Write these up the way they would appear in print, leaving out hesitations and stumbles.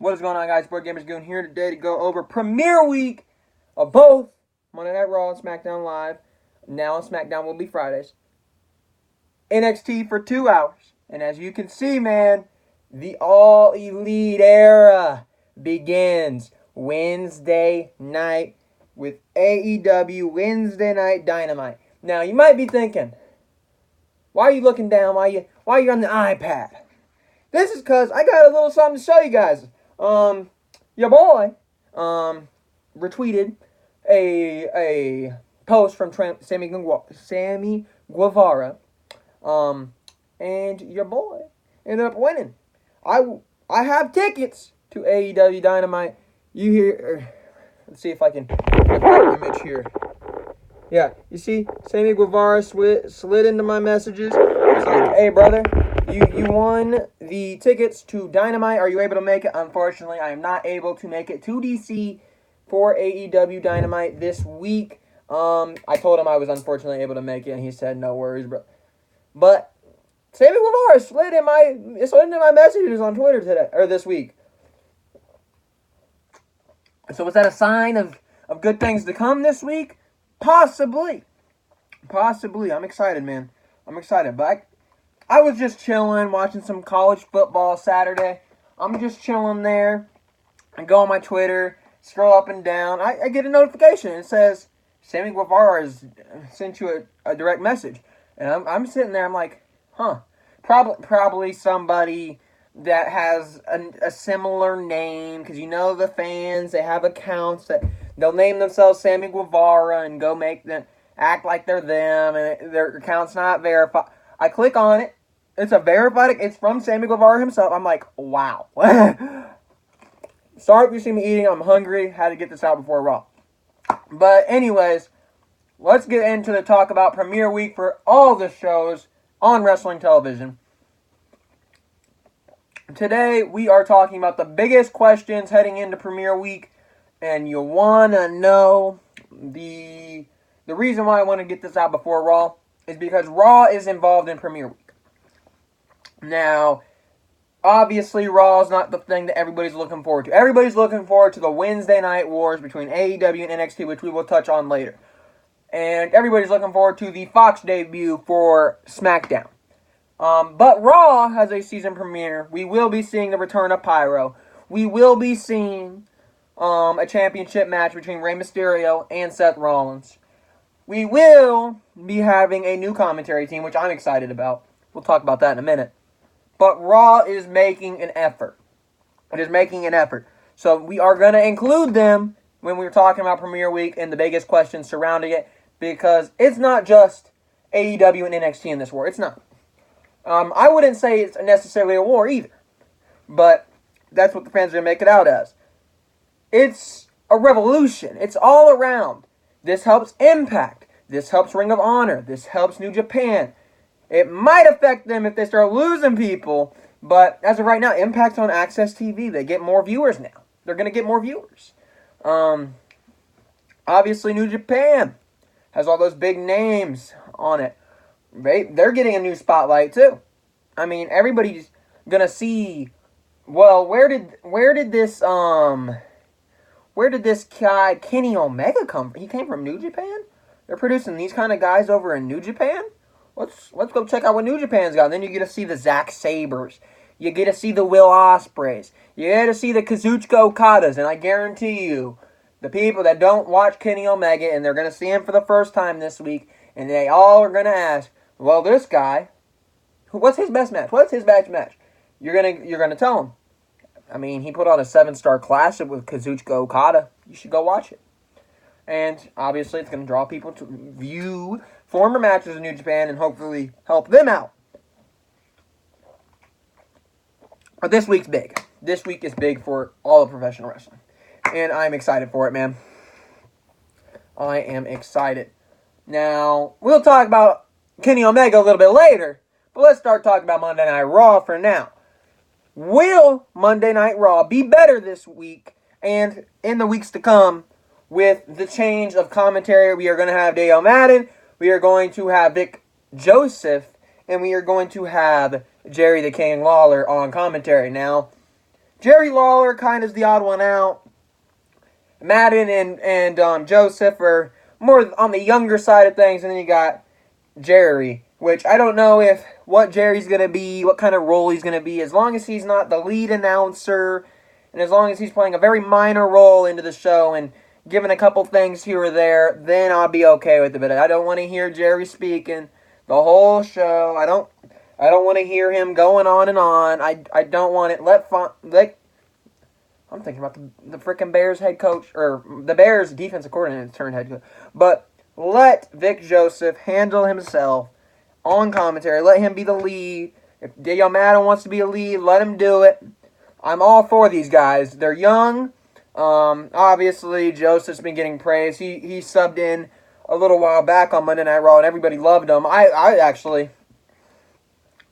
What is going on, guys? Board Gamers Goon here today to go over premiere week of both Monday Night Raw and SmackDown Live. Now on SmackDown will be Fridays. NXT for 2 hours. And as you can see, man, the All Elite era begins Wednesday night with AEW Wednesday Night Dynamite. Now, you might be thinking, why are you looking down? Why are you on the iPad? This is because I got a little something to show you guys. Your boy retweeted a post from Sammy Guevara, and your boy ended up winning. I have tickets to AEW Dynamite. You hear? Let's see if I can get the image here. Yeah, you see, Sammy Guevara slid into my messages. He's like, "Hey, brother, you won the tickets to Dynamite. Are you able to make it?" Unfortunately, I am not able to make it to DC for AEW Dynamite this week. I told him I was unfortunately able to make it, and he said, "No worries, bro." But Sammy Guevara slid into my messages on Twitter today or this week. So was that a sign of good things to come this week? Possibly. I'm excited, man. I'm excited. But I was just chilling, watching some college football Saturday. I'm just chilling there. I go on my Twitter, scroll up and down. I get a notification. It says, Sammy Guevara has sent you a direct message. And I'm sitting there, I'm like, huh. Probably somebody that has a similar name, because you know the fans, they have accounts that they'll name themselves Sammy Guevara and go make them act like they're them, and their account's not verified. I click on it. It's a verified. It's from Sammy Guevara himself. I'm like, wow. Sorry if you see me eating. I'm hungry. Had to get this out before Raw. But anyways, let's get into the talk about premiere week for all the shows on wrestling television. Today, we are talking about the biggest questions heading into premiere week. And you want to know the reason why I want to get this out before Raw is because Raw is involved in premiere week. Now, obviously, Raw is not the thing that everybody's looking forward to. Everybody's looking forward to the Wednesday night wars between AEW and NXT, which we will touch on later. And everybody's looking forward to the Fox debut for SmackDown. But Raw has a season premiere. We will be seeing the return of Pyro. We will be seeing a championship match between Rey Mysterio and Seth Rollins. We will be having a new commentary team, which I'm excited about. We'll talk about that in a minute. But Raw is making an effort. It is making an effort. So we are going to include them when we're talking about premiere week and the biggest questions surrounding it, because it's not just AEW and NXT in this war. It's not. I wouldn't say it's necessarily a war either. But that's what the fans are going to make it out as. It's a revolution. It's all around. This helps Impact. This helps Ring of Honor. This helps New Japan. It might affect them if they start losing people. But as of right now, Impact's on Access TV. They get more viewers now. They're going to get more viewers. Obviously, New Japan has all those big names on it. They're getting a new spotlight too. I mean, everybody's gonna see. Well, where did this guy Kenny Omega come from? He came from New Japan. They're producing these kind of guys over in New Japan. Let's go check out what New Japan's got. And then you get to see the Zack Sabres. You get to see the Will Ospreys. You get to see the Kazuchika Okadas. And I guarantee you, the people that don't watch Kenny Omega and they're gonna see him for the first time this week, and they all are gonna ask, well, this guy, what's his best match? What's his best match? You're gonna tell him. I mean, he put on a 7-star classic with Kazuchika Okada. You should go watch it. And obviously, it's gonna draw people to view former matches in New Japan and hopefully help them out. But this week's big. This week is big for all of professional wrestling, and I'm excited for it, man. I am excited. Now, we'll talk about Kenny Omega a little bit later, but let's start talking about Monday Night Raw for now. Will Monday Night Raw be better this week and in the weeks to come with the change of commentary? We are going to have Dale Madden, we are going to have Vic Joseph, and we are going to have Jerry the King Lawler on commentary. Now, Jerry Lawler kind of is the odd one out. Madden and Joseph are more on the younger side of things, and then you got Jerry, which I don't know what Jerry's going to be, what kind of role he's going to be, as long as he's not the lead announcer, and as long as he's playing a very minor role into the show and giving a couple things here or there, then I'll be okay with it. But I don't want to hear Jerry speaking the whole show. I don't want to hear him going on and on. I don't want it. I'm thinking about the freaking Bears head coach, or the Bears defensive coordinator turned head coach. But let Vic Joseph handle himself on commentary. Let him be the lead. If Daniel Madden wants to be a lead, let him do it. I'm all for these guys. They're young. Obviously, Joseph's been getting praise. He subbed in a little while back on Monday Night Raw, and everybody loved him. I actually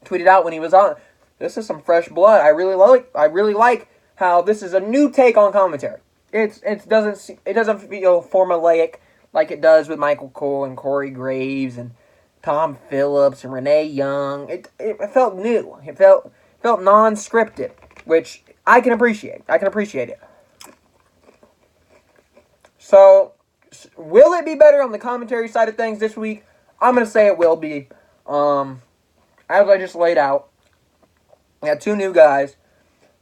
tweeted out when he was on, this is some fresh blood. I really like how this is a new take on commentary. It doesn't feel formulaic like it does with Michael Cole and Corey Graves and Tom Phillips and Renee Young. It felt new. It felt non-scripted, which I can appreciate. I can appreciate it. So, will it be better on the commentary side of things this week? I'm going to say it will be. As I just laid out, we got two new guys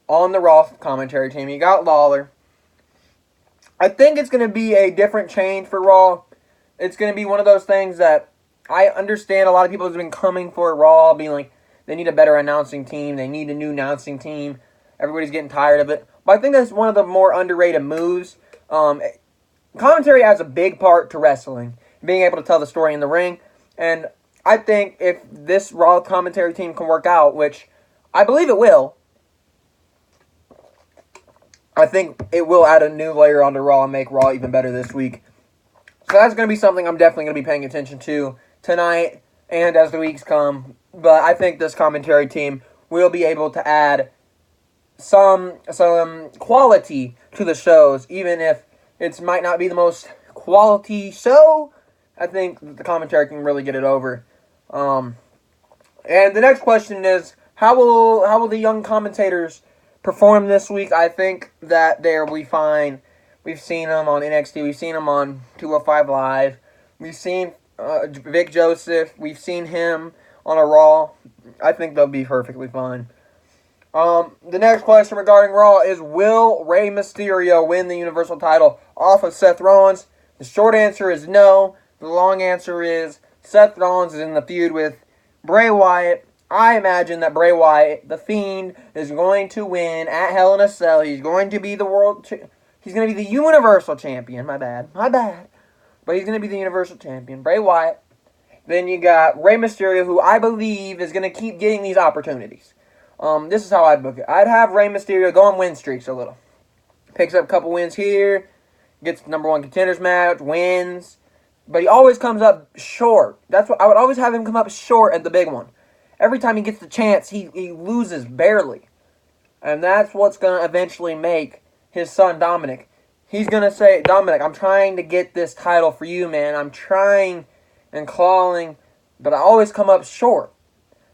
on the Raw commentary team. You got Lawler. I think it's going to be a different change for Raw. It's going to be one of those things that I understand a lot of people have been coming for Raw, being like, they need a better announcing team. They need a new announcing team. Everybody's getting tired of it. But I think that's one of the more underrated moves. Commentary has a big part to wrestling, being able to tell the story in the ring. And I think if this Raw commentary team can work out, which I believe it will, I think it will add a new layer onto Raw and make Raw even better this week. So that's going to be something I'm definitely going to be paying attention to tonight and as the weeks come. But I think this commentary team will be able to add some quality to the shows, even if it might not be the most quality show. I think the commentary can really get it over. And the next question is, how will the young commentators perform this week? I think that they'll be fine. We've seen them on NXT. We've seen them on 205 Live. We've seen Vic Joseph. We've seen him on a Raw. I think they'll be perfectly fine. The next question regarding Raw is, will Rey Mysterio win the Universal title off of Seth Rollins? The short answer is no. The long answer is Seth Rollins is in the feud with Bray Wyatt. I imagine that Bray Wyatt, the Fiend, is going to win at Hell in a Cell. He's going to be he's going to be the Universal Champion. My bad. But he's going to be the Universal Champion. Bray Wyatt. Then you got Rey Mysterio, who I believe is going to keep getting these opportunities. This is how I'd book it. I'd have Rey Mysterio go on win streaks a little. Picks up a couple wins here. Gets the number one contenders match. Wins. But he always comes up short. That's what I would always have him come up short at the big one. Every time he gets the chance, he loses barely. And that's what's going to eventually make his son Dominic. He's going to say, Dominic, I'm trying to get this title for you, man. I'm trying and clawing, but I always come up short.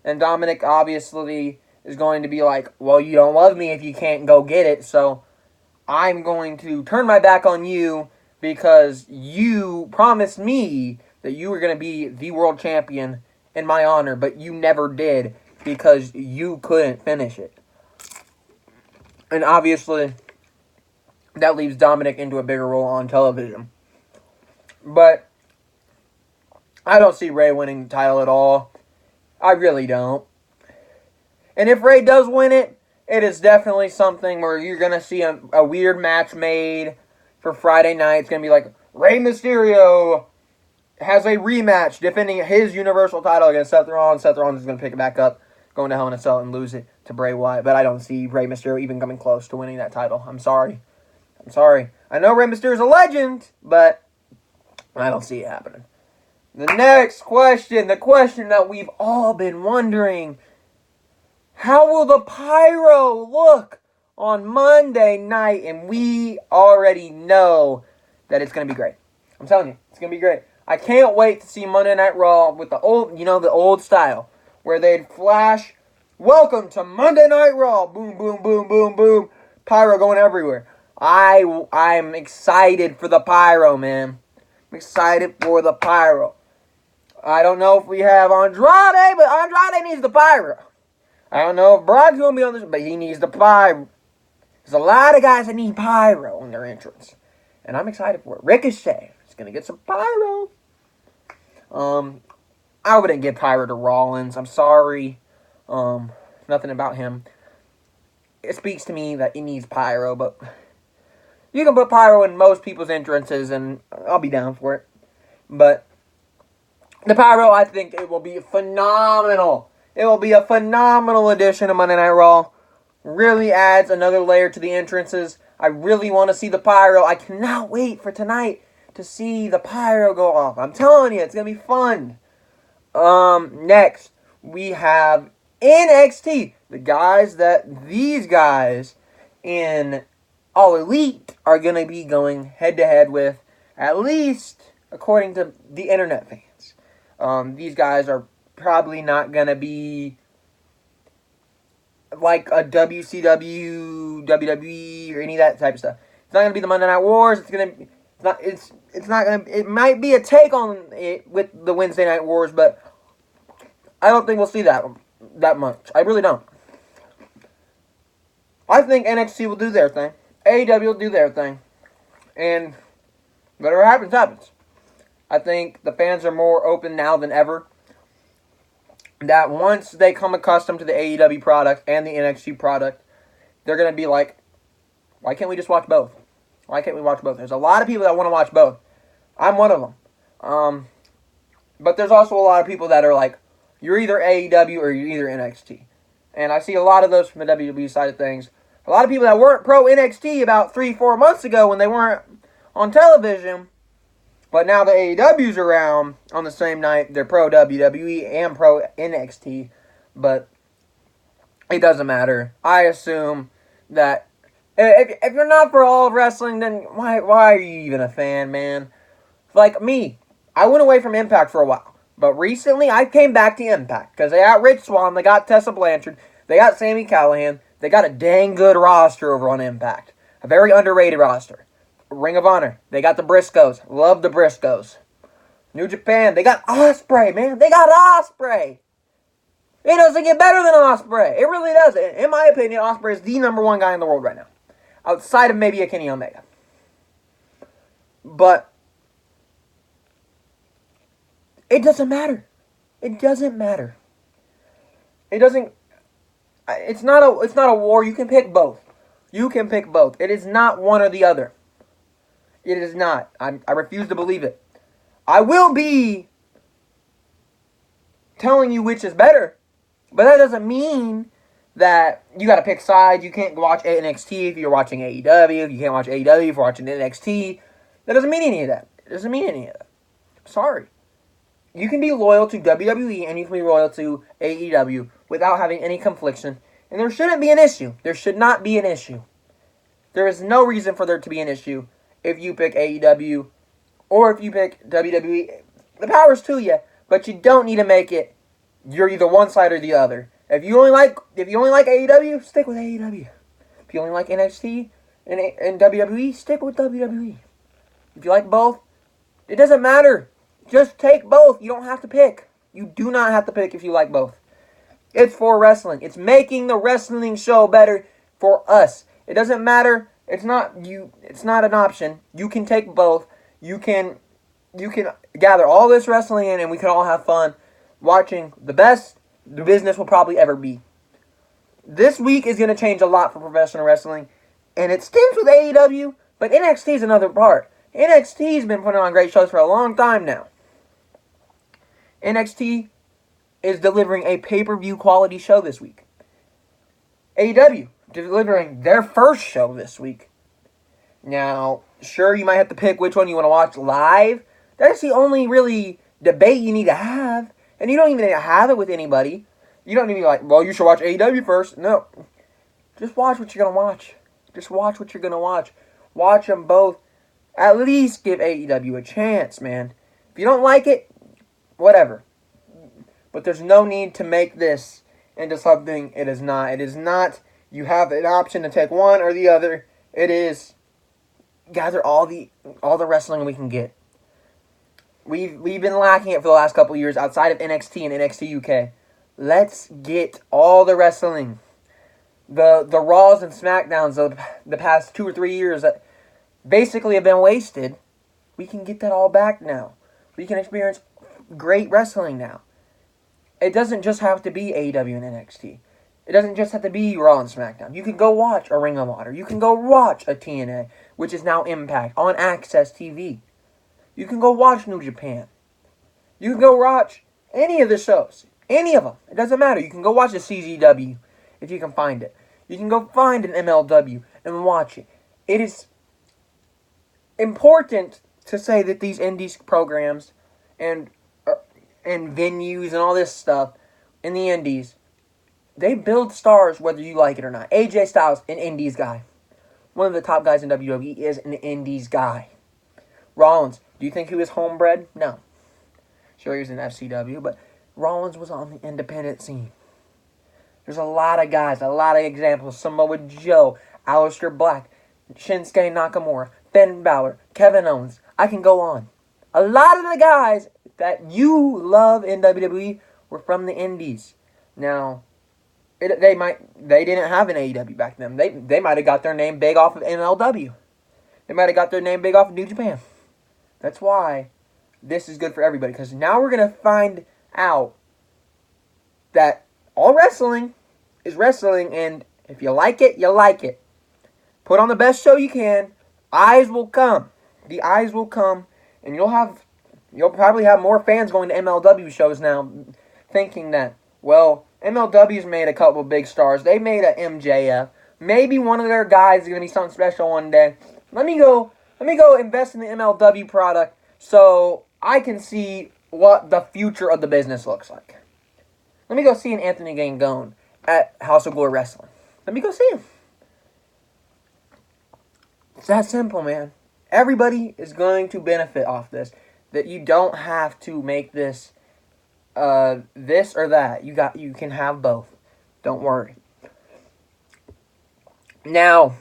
And Dominic obviously is going to be like, well, you don't love me if you can't go get it, so I'm going to turn my back on you because you promised me that you were going to be the world champion in my honor, but you never did because you couldn't finish it. And obviously, that leaves Dominic into a bigger role on television. But I don't see Rey winning the title at all. I really don't. And if Rey does win it, it is definitely something where you're going to see a weird match made for Friday night. It's going to be like, Rey Mysterio has a rematch defending his Universal title against Seth Rollins. Seth Rollins is going to pick it back up, go into Hell in a Cell and lose it to Bray Wyatt. But I don't see Rey Mysterio even coming close to winning that title. I'm sorry. I know Rey Mysterio is a legend, but I don't see it happening. The next question, the question that we've all been wondering, how will the pyro look on Monday night? And we already know that it's going to be great. I'm telling you, it's going to be great. I can't wait to see Monday Night Raw with the old style, where they'd flash, welcome to Monday Night Raw, boom, boom, boom, boom, boom. Pyro going everywhere. I'm excited for the pyro, man. I'm excited for the pyro. I don't know if we have Andrade, but Andrade needs the pyro. I don't know if Brock's going to be on this, but he needs the pyro. There's a lot of guys that need pyro in their entrance. And I'm excited for it. Ricochet is going to get some pyro. I wouldn't give pyro to Rollins. I'm sorry. Nothing about him. It speaks to me that he needs pyro, but you can put pyro in most people's entrances, and I'll be down for it. But the pyro, I think it will be phenomenal. It will be a phenomenal addition to Monday Night Raw. Really adds another layer to the entrances. I really want to see the pyro. I cannot wait for tonight to see the pyro go off. I'm telling you, it's going to be fun. Next, we have NXT. These guys in All Elite are going to be going head-to-head with, at least according to the internet fans. These guys are probably not going to be like a WCW, WWE, or any of that type of stuff. It's not going to be the Monday Night Wars. It might be a take on it with the Wednesday Night Wars, but I don't think we'll see that much. I really don't. I think NXT will do their thing. AEW will do their thing. And whatever happens, happens. I think the fans are more open now than ever. That once they come accustomed to the AEW product and the NXT product, they're going to be like, why can't we just watch both? Why can't we watch both? There's a lot of people that want to watch both. I'm one of them. But there's also a lot of people that are like, you're either AEW or you're either NXT. And I see a lot of those from the WWE side of things. A lot of people that weren't pro NXT about 3-4 months ago when they weren't on television. But now the AEW's around on the same night. They're pro WWE and pro NXT. But it doesn't matter. I assume that if you're not for all of wrestling, then why are you even a fan, man? Like me, I went away from Impact for a while. But recently, I came back to Impact. Because they got Rich Swann, they got Tessa Blanchard, they got Sami Callihan. They got a dang good roster over on Impact. A very underrated roster. Ring of Honor, they got the Briscoes. Love the Briscoes. New Japan, they got Ospreay, man. They got Ospreay. It doesn't get better than Ospreay. It really doesn't. In my opinion, Ospreay is the number one guy in the world right now. Outside of maybe a Kenny Omega. But it doesn't matter. It doesn't matter. It doesn't. It's not a war. You can pick both. You can pick both. It is not one or the other. It is not. I refuse to believe it. I will be telling you which is better, but that doesn't mean that you got to pick sides. You can't watch NXT if you're watching AEW. You can't watch AEW if you're watching NXT. That doesn't mean any of that. It doesn't mean any of that. Sorry. You can be loyal to WWE and you can be loyal to AEW without having any confliction. And there shouldn't be an issue. There should not be an issue. There is no reason for there to be an issue if you pick AEW or if you pick WWE. The power's to you, but you don't need to make it you're either one side or the other. If you only like AEW, stick with AEW. If you only like NXT and WWE, stick with WWE. If you like both, it doesn't matter. Just take both. You don't have to pick. You do not have to pick if you like both. It's for wrestling. It's making the wrestling show better for us. It doesn't matter. It's not an option. You can take both. You can gather all this wrestling in and we can all have fun watching the best the business will probably ever be. This week is going to change a lot for professional wrestling, and it stems with AEW, but NXT is another part. NXT's been putting on great shows for a long time now. NXT is delivering a pay-per-view quality show this week. AEW delivering their first show this week. Now, sure, you might have to pick which one you want to watch live. That's the only really debate you need to have. And you don't even need to have it with anybody. You don't need to be like, well, you should watch AEW first. No. Just watch what you're going to watch. Just watch what you're going to watch. Watch them both. At least give AEW a chance, man. If you don't like it, whatever. But there's no need to make this into something it is not. It is not you have an option to take one or the other. It is gather all the wrestling we can get. We've been lacking it for the last couple of years outside of NXT and NXT UK. Let's get all the wrestling. The Raws and Smackdowns of the past 2 or 3 years that basically have been wasted. We can get that all back now. We can experience great wrestling now. It doesn't just have to be AEW and NXT. It doesn't just have to be Raw and SmackDown. You can go watch a Ring of Honor. You can go watch a TNA, which is now Impact, on Access TV. You can go watch New Japan. You can go watch any of the shows. Any of them. It doesn't matter. You can go watch a CZW if you can find it. You can go find an MLW and watch it. It is important to say that these indies programs and venues and all this stuff in the indies, they build stars whether you like it or not. AJ Styles, an indies guy. One of the top guys in WWE is an indies guy. Rollins, do you think he was homebred? No. Sure, he was in FCW, but Rollins was on the independent scene. There's a lot of guys, a lot of examples. Samoa Joe, Aleister Black, Shinsuke Nakamura, Finn Balor, Kevin Owens. I can go on. A lot of the guys that you love in WWE were from the indies. Now, they didn't have an AEW back then. They might have got their name big off of MLW. They might have got their name big off of New Japan. That's why this is good for everybody. Because now we're going to find out that all wrestling is wrestling. And if you like it, you like it. Put on the best show you can. Eyes will come. The eyes will come. And you'll probably have more fans going to MLW shows now. Thinking that, well, MLW's made a couple of big stars. They made a MJF. Maybe one of their guys is going to be something special one day. Let me go invest in the MLW product so I can see what the future of the business looks like. Let me go see an Anthony Gangone at House of Glory Wrestling. Let me go see him. It's that simple, man. Everybody is going to benefit off this. That you don't have to make this this or that. You can have both. Don't worry. Now,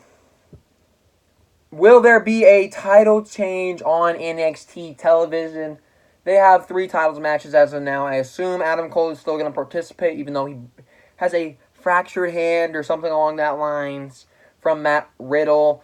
will there be a title change on NXT television? They have 3 titles matches as of now. I assume Adam Cole is still going to participate, even though he has a fractured hand or something along that lines from Matt Riddle.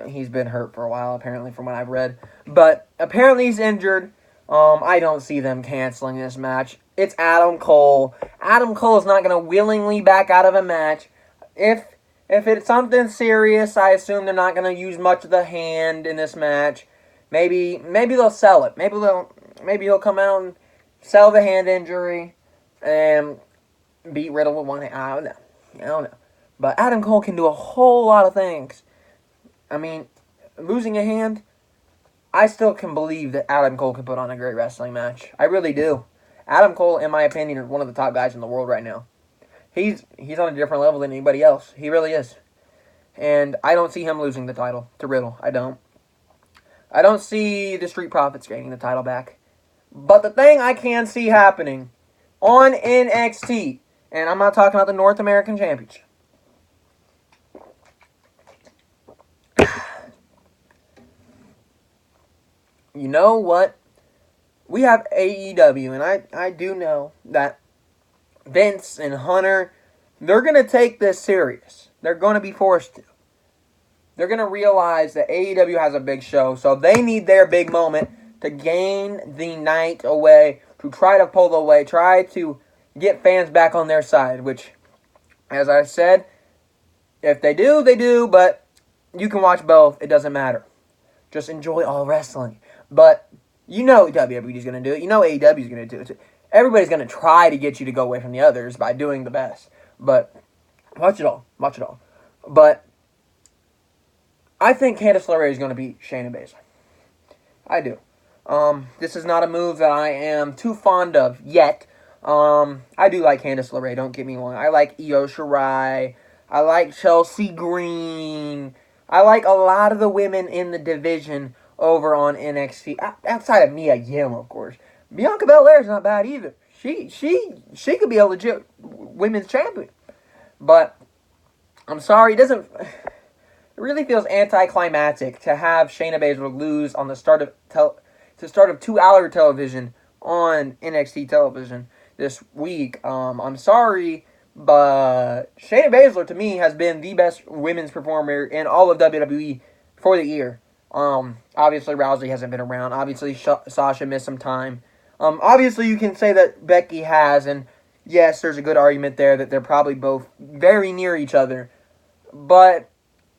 He's been hurt for a while, apparently, from what I've read. But apparently he's injured. I don't see them canceling this match. It's Adam Cole. Adam Cole is not going to willingly back out of a match. If it's something serious, I assume they're not going to use much of the hand in this match. Maybe they'll sell it. Maybe he'll come out and sell the hand injury and beat Riddle with one hand. I don't know. But Adam Cole can do a whole lot of things. I mean, losing a hand, I still can believe that Adam Cole can put on a great wrestling match. I really do. Adam Cole, in my opinion, is one of the top guys in the world right now. He's on a different level than anybody else. He really is. And I don't see him losing the title to Riddle. I don't. I don't see the Street Profits getting the title back. But the thing I can see happening on NXT, and I'm not talking about the North American Championship. You know what? We have AEW, and I do know that Vince and Hunter, they're going to take this serious. They're going to be forced to. They're going to realize that AEW has a big show, so they need their big moment to gain the night away, to try to pull away, try to get fans back on their side, which, as I said, if they do, they do, but you can watch both. It doesn't matter. Just enjoy all wrestling. But you know WWE's going to do it. You know AEW's going to do it. Everybody's going to try to get you to go away from the others by doing the best. But watch it all. Watch it all. But I think Candice LeRae is going to beat Shayna Baszler. I do. This is not a move that I am too fond of yet. I do like Candice LeRae, don't get me wrong. I like Io Shirai. I like Chelsea Green. I like a lot of the women in the division over on NXT. Outside of Mia Yim, of course. Bianca Belair's not bad either. She could be a legit women's champion. But I'm sorry, it really feels anticlimactic to have Shayna Baszler lose on the start of 2-hour television on NXT television this week. I'm sorry, but Shayna Baszler to me has been the best women's performer in all of WWE for the year. Obviously Rousey hasn't been around. Obviously Sasha missed some time. Obviously you can say that Becky has, and yes, there's a good argument there that they're probably both very near each other. But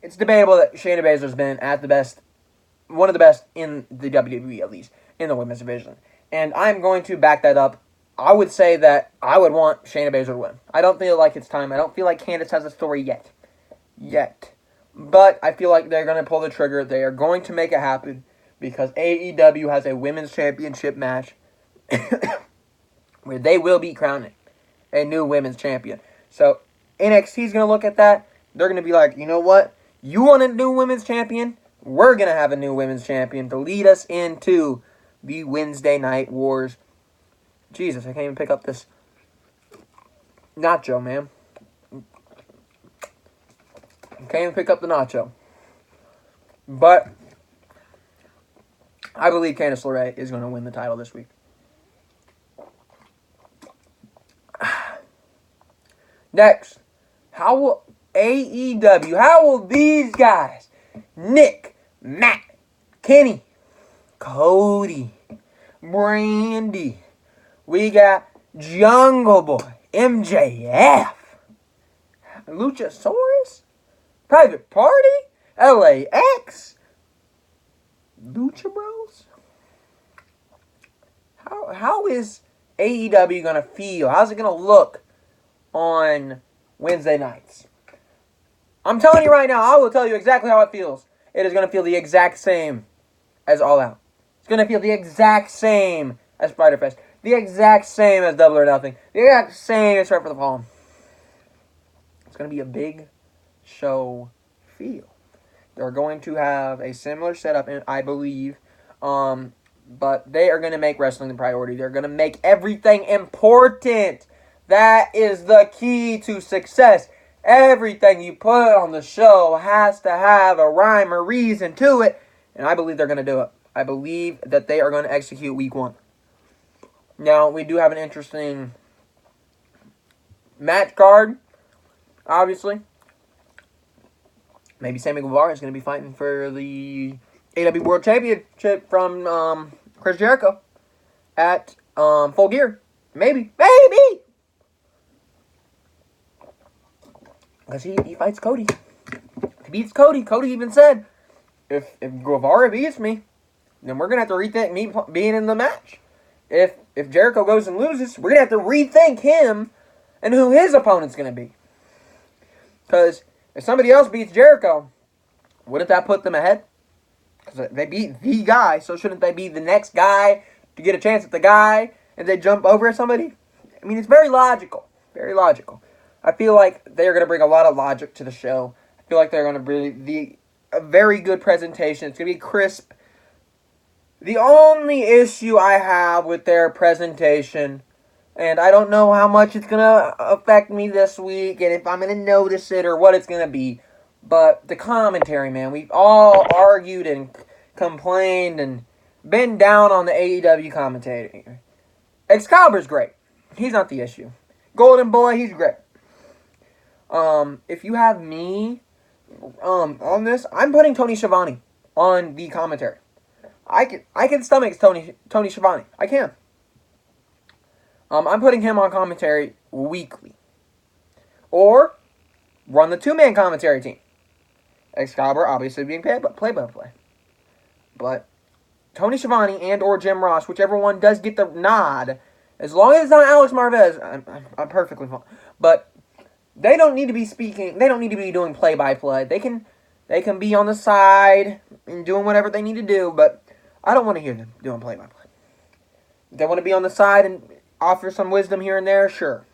it's debatable that Shayna Baszler's been at the best, one of the best in the WWE, at least, in the women's division. And I'm going to back that up. I would say that I would want Shayna Baszler to win. I don't feel like it's time. I don't feel like Candice has a story yet. But I feel like they're going to pull the trigger. They are going to make it happen because AEW has a women's championship match where they will be crowning a new women's champion. So NXT is going to look at that. They're going to be like, you know what? You want a new women's champion? We're going to have a new women's champion to lead us into the Wednesday Night Wars. Jesus, I can't even pick up this nacho, man. Can't even pick up the nacho. But I believe Candice LeRae is going to win the title this week. Next, how will these guys, Nick, Matt, Kenny, Cody, Brandy, we got Jungle Boy, MJF, Luchasaurus, Private Party, LAX, Lucha Bros? How is AEW going to feel? How's it going to look on Wednesday nights? I'm telling you right now, I will tell you exactly how it feels. It is going to feel the exact same as All Out. It's going to feel the exact same as Spider Fest. The exact same as Double or Nothing. The exact same as Right for the Palm. It's going to be a big show feel. They're going to have a similar setup, I believe. But they are going to make wrestling the priority. They're going to make everything important. That is the key to success. Everything you put on the show has to have a rhyme or reason to it. And I believe they're going to do it. I believe that they are going to execute week 1. Now, we do have an interesting match card, obviously. Maybe Sammy Guevara is going to be fighting for the AEW World Championship from Chris Jericho at Full Gear. Maybe. Because he fights Cody. He beats Cody. Cody even said, if Guevara beats me, then we're going to have to rethink me being in the match. If Jericho goes and loses, we're going to have to rethink him and who his opponent's going to be. Because if somebody else beats Jericho, wouldn't that put them ahead? Because they beat the guy, so shouldn't they be the next guy to get a chance at the guy and they jump over somebody? I mean, it's very logical. Very logical. I feel like they're going to bring a lot of logic to the show. I feel like they're going to bring a very good presentation. It's going to be crisp. The only issue I have with their presentation, and I don't know how much it's going to affect me this week, and if I'm going to notice it or what it's going to be, but the commentary, man. We've all argued and complained and been down on the AEW commentator. Excalibur's great. He's not the issue. Golden Boy, he's great. If you have me on this, I'm putting Tony Schiavone on the commentary. I can stomach Tony Schiavone. I can. I'm putting him on commentary weekly. Or run the 2-man commentary team. Excalibur obviously being play-by-play. But Tony Schiavone and or Jim Ross, whichever one does get the nod, as long as it's not Alex Marvez, I'm perfectly fine. But they don't need to be speaking. They don't need to be doing play-by-play. They can be on the side and doing whatever they need to do, but I don't want to hear them doing play-by-play. If they want to be on the side and offer some wisdom here and there, sure.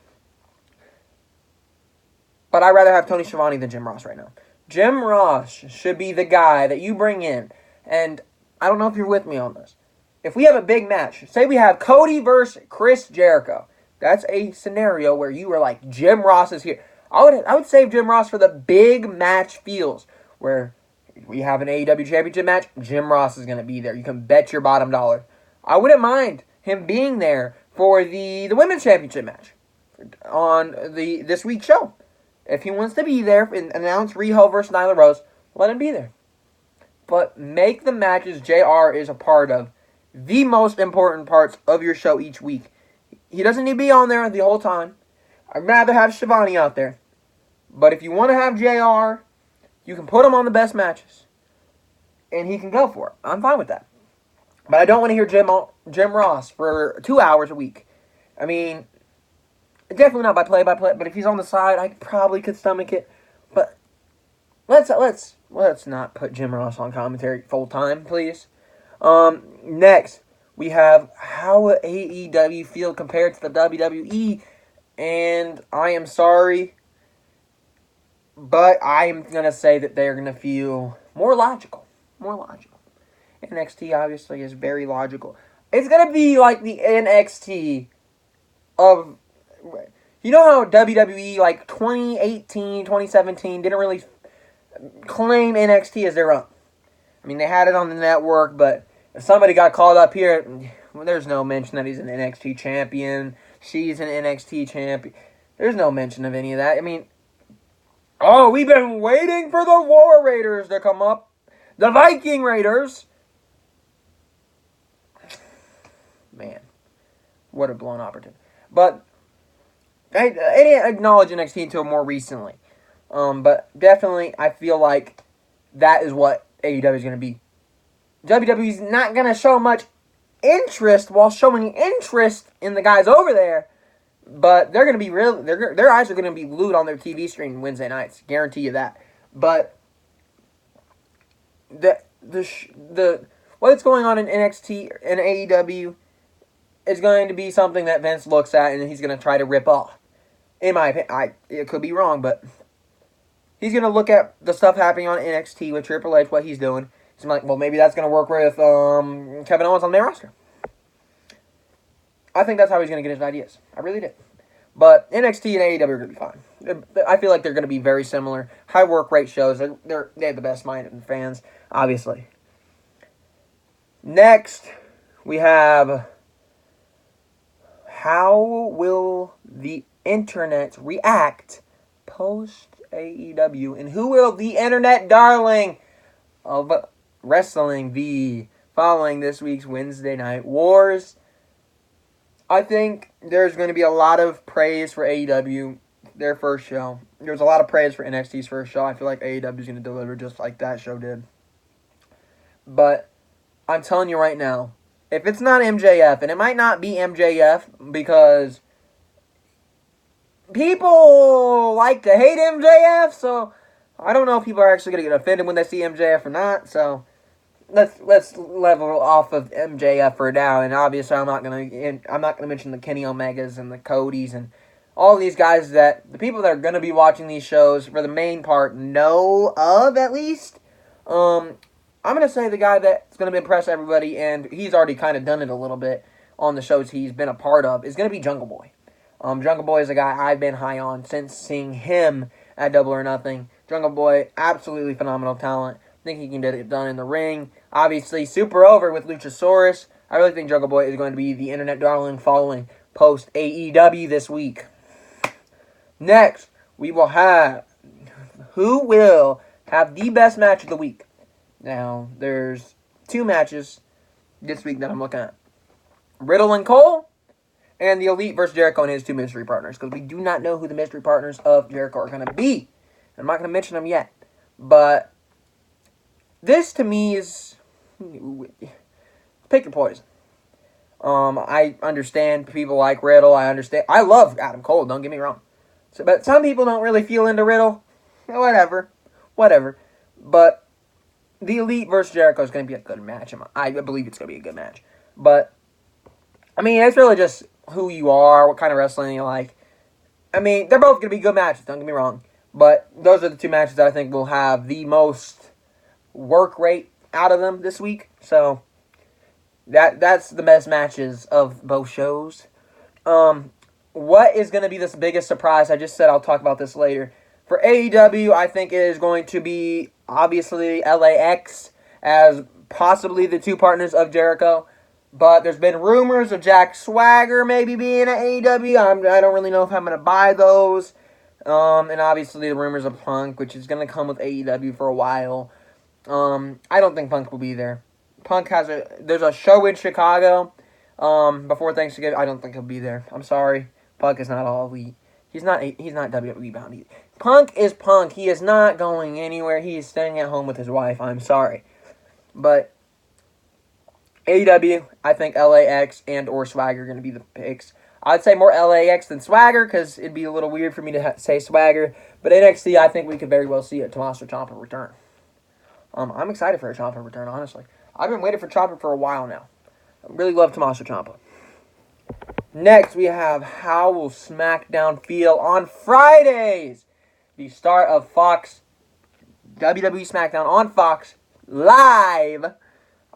But I'd rather have Tony Schiavone than Jim Ross right now. Jim Ross should be the guy that you bring in. And I don't know if you're with me on this. If we have a big match, say we have Cody versus Chris Jericho. That's a scenario where you are like, Jim Ross is here. I would save Jim Ross for the big match feels where we have an AEW championship match. Jim Ross is going to be there. You can bet your bottom dollar. I wouldn't mind him being there for the women's championship match on this week's show. If he wants to be there and announce Riho versus Nyla Rose, let him be there. But make the matches JR is a part of the most important parts of your show each week. He doesn't need to be on there the whole time. I'd rather have Shivani out there. But if you want to have JR, you can put him on the best matches. And he can go for it. I'm fine with that. But I don't want to hear Jim Ross for 2 hours a week. I mean, definitely not by play-by-play, but if he's on the side, I probably could stomach it. But let's not put Jim Ross on commentary full-time, please. Next, we have how AEW feel compared to the WWE. And I am sorry, but I'm going to say that they're going to feel more logical. NXT obviously is very logical. It's going to be like the NXT of... You know how WWE, like 2018, 2017, didn't really claim NXT as their own? I mean, they had it on the network, but if somebody got called up here, well, there's no mention that he's an NXT champion. She's an NXT champion. There's no mention of any of that. I mean, oh, we've been waiting for the War Raiders to come up. The Viking Raiders. Man, what a blown opportunity. But I didn't acknowledge NXT until more recently. But definitely, I feel like that is what AEW is going to be. WWE's not going to show much interest while showing interest in the guys over there. But they're going to be their eyes are going to be glued on their TV screen Wednesday nights. Guarantee you that. But what's going on in NXT and AEW is going to be something that Vince looks at and he's going to try to rip off. In my opinion, it could be wrong, but he's going to look at the stuff happening on NXT with Triple H, what he's doing. He's like, well, maybe that's going to work with Kevin Owens on their roster. I think that's how he's going to get his ideas. I really did. But NXT and AEW are going to be fine. I feel like they're going to be very similar. High work rate shows. They have the best minded fans, obviously. Next, we have how will the internet react post AEW, and who will the internet darling of wrestling be following this week's Wednesday Night Wars? I think there's going to be a lot of praise for AEW, their first show. There's a lot of praise for NXT's first show. I feel like AEW is going to deliver just like that show did. But I'm telling you right now, if it's not MJF, and it might not be MJF because people like to hate MJF, so I don't know if people are actually going to get offended when they see MJF or not, so let's level off of MJF for now, and obviously I'm not gonna mention the Kenny Omegas and the Codys and all these guys that the people that are gonna be watching these shows for the main part know of at least. I'm gonna say the guy that's gonna impress everybody, and he's already kind of done it a little bit on the shows he's been a part of, is gonna be Jungle Boy. Jungle Boy is a guy I've been high on since seeing him at Double or Nothing. Jungle Boy, absolutely phenomenal talent. I think he can get it done in the ring. Obviously, super over with Luchasaurus. I really think Jungle Boy is going to be the internet darling following post AEW this week. Next, we will have who will have the best match of the week. Now, there's two matches this week that I'm looking at. Riddle and Cole, and the Elite versus Jericho and his two mystery partners. Because we do not know who the mystery partners of Jericho are going to be. I'm not going to mention them yet. But this, to me, is... pick your poison. I understand people like Riddle. I love Adam Cole, don't get me wrong. But some people don't really feel into Riddle. Whatever. But the Elite versus Jericho is going to be a good match. I believe it's going to be a good match. But, I mean, it's really just who you are, what kind of wrestling you like. I mean, they're both going to be good matches, don't get me wrong. But those are the two matches that I think will have the most work rate out of them this week. So, that's the best matches of both shows. what is going to be the biggest surprise? I just said I'll talk about this later. For AEW, I think it is going to be, obviously, LAX as possibly the two partners of Jericho. But there's been rumors of Jack Swagger maybe being at AEW. I don't really know if I'm going to buy those. And obviously the rumors of Punk, which is going to come with AEW for a while. I don't think Punk will be there. There's a show in Chicago before Thanksgiving. I don't think he'll be there. I'm sorry. Punk is not all elite. He's not WWE bound either. Punk is Punk. He is not going anywhere. He is staying at home with his wife. I'm sorry. But AEW, I think LAX and or Swagger are going to be the picks. I'd say more LAX than Swagger because it'd be a little weird for me to say Swagger. But NXT, I think we could very well see a Tommaso Ciampa return. I'm excited for a Ciampa return, honestly. I've been waiting for Ciampa for a while now. I really love Tommaso Ciampa. Next, we have how will SmackDown feel on Fridays? The start of Fox, WWE Smackdown on Fox, live.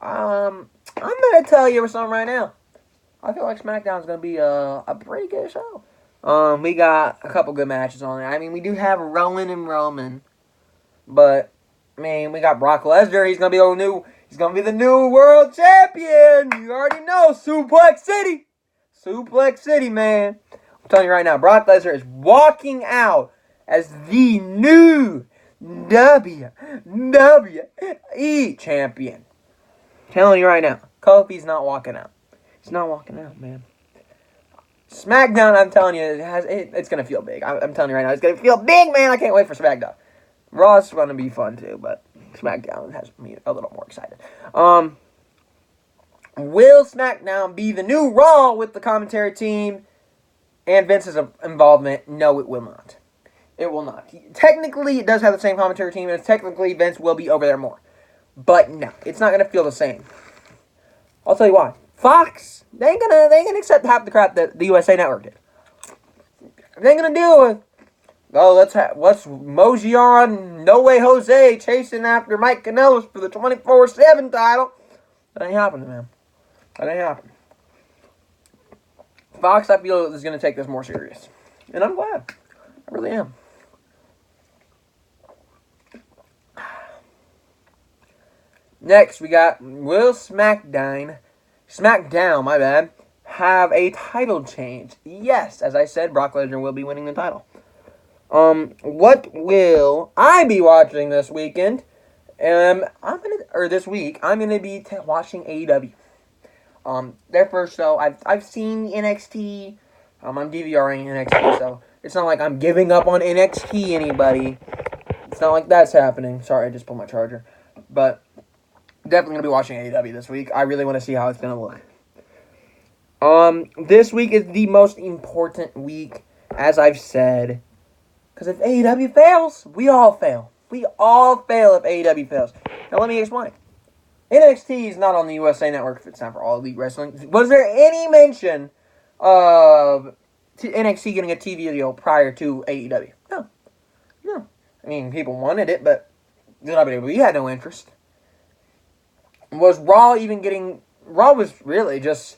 I'm going to tell you something right now. I feel like SmackDown's going to be a pretty good show. We got a couple good matches on there. I mean, we do have Roman. But, I mean, we got Brock Lesnar. He's going to be the new world champion. You already know, Suplex City. Suplex City, man. I'm telling you right now, Brock Lesnar is walking out as the new WWE champion. I'm telling you right now, Kofi's not walking out. He's not walking out, man. SmackDown, I'm telling you, it's going to feel big. I'm telling you right now, it's going to feel big, man. I can't wait for SmackDown. Raw's going to be fun, too, but SmackDown has me a little more excited. Will SmackDown be the new Raw with the commentary team and Vince's involvement? No, it will not. It will not. Technically, it does have the same commentary team, and technically, Vince will be over there more. But no, it's not going to feel the same. I'll tell you why. Fox, they ain't gonna accept half the crap that the USA Network did. They ain't gonna deal with, let's mosey on No Way Jose chasing after Mike Kanellis for the 24/7 title. That ain't happening, man. That ain't happening. Fox, I feel, is going to take this more serious. And I'm glad. I really am. Next, we got, will SmackDown, have a title change? Yes, as I said, Brock Lesnar will be winning the title. What will I be watching this weekend? This week, I'm gonna be watching AEW. Their first show. I've seen NXT. I'm DVRing NXT, so it's not like I'm giving up on NXT. Anybody? It's not like that's happening. Sorry, I just pulled my charger. But definitely gonna be watching AEW this week. I really want to see how it's gonna look. This week is the most important week, as I've said, because if AEW fails, we all fail. We all fail if AEW fails. Now, let me explain. NXT is not on the USA Network if it's not for All Elite Wrestling. Was there any mention of NXT getting a TV deal prior to AEW? No. I mean, people wanted it, but WWE had no interest. Was Raw even getting... Raw was really just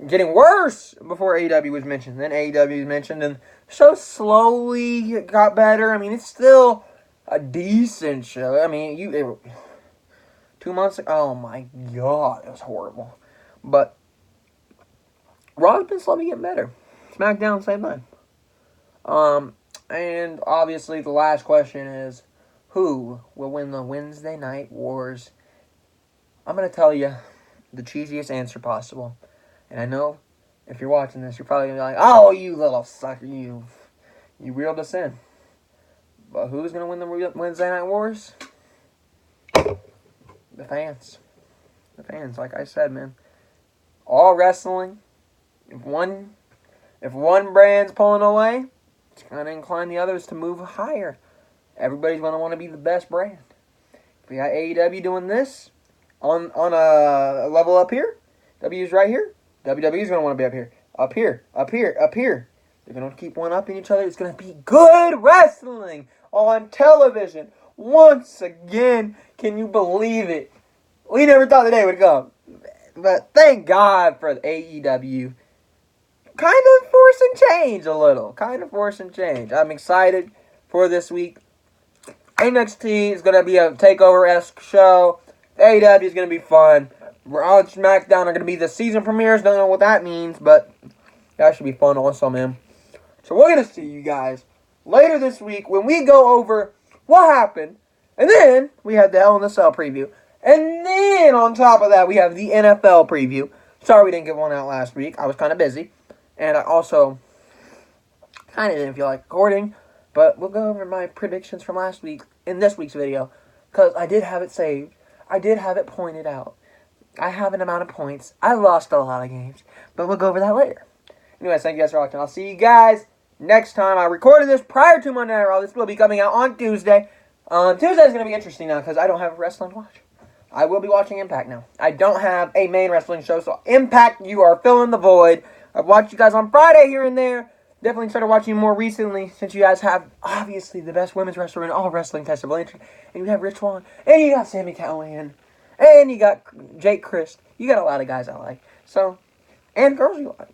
getting worse before AEW was mentioned. Then AEW was mentioned, and the show slowly got better. I mean, it's still a decent show. I mean, 2 months ago, oh my god, it was horrible. But Raw's been slowly getting better. SmackDown, same time. And obviously the last question is, who will win the Wednesday Night Wars? I'm going to tell you the cheesiest answer possible. And I know if you're watching this, you're probably going to be like, oh, you little sucker, you reeled us in. But who's going to win the Wednesday Night Wars? The fans. The fans, like I said, man. All wrestling. If one brand's pulling away, it's going to incline the others to move higher. Everybody's going to want to be the best brand. If we got AEW doing this on a level up here, W's right here, WWE's going to want to be up here. Up here, up here, up here. They're going to keep one-upping each other. It's going to be good wrestling on television. Once again, can you believe it? We never thought the day would come. But thank God for AEW. kind of forcing change a little. Kind of forcing change. I'm excited for this week. NXT is going to be a takeover-esque show. AEW is going to be fun. Raw and SmackDown are going to be the season premieres. Don't know what that means, but that should be fun also, man. So we're going to see you guys later this week when we go over what happened. And then we have the Hell in a Cell preview. And then on top of that, we have the NFL preview. Sorry we didn't get one out last week. I was kind of busy. And I also kind of didn't feel like recording. But we'll go over my predictions from last week in this week's video. Because I did have it saved. I did have it pointed out. I have an amount of points. I lost a lot of games. But we'll go over that later. Anyways, thank you guys for watching. I'll see you guys next time. I recorded this prior to Monday Night Raw. This will be coming out on Tuesday. Tuesday is going to be interesting now because I don't have wrestling to watch. I will be watching Impact now. I don't have a main wrestling show, so Impact, you are filling the void. I've watched you guys on Friday here and there. Definitely started watching more recently since you guys have, obviously, the best women's wrestler in all wrestling, Tessa Blanchard. And you have Rich Swann. And you got Sami Callihan. And you got Jake Christ. You got a lot of guys I like. So, and girls you like.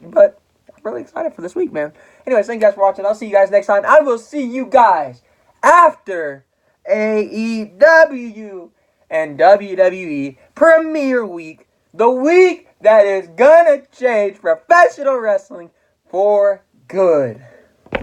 But I'm really excited for this week, man. Anyways, thank you guys for watching. I'll see you guys next time. I will see you guys after AEW and WWE Premier Week. The week that is gonna change professional wrestling for good.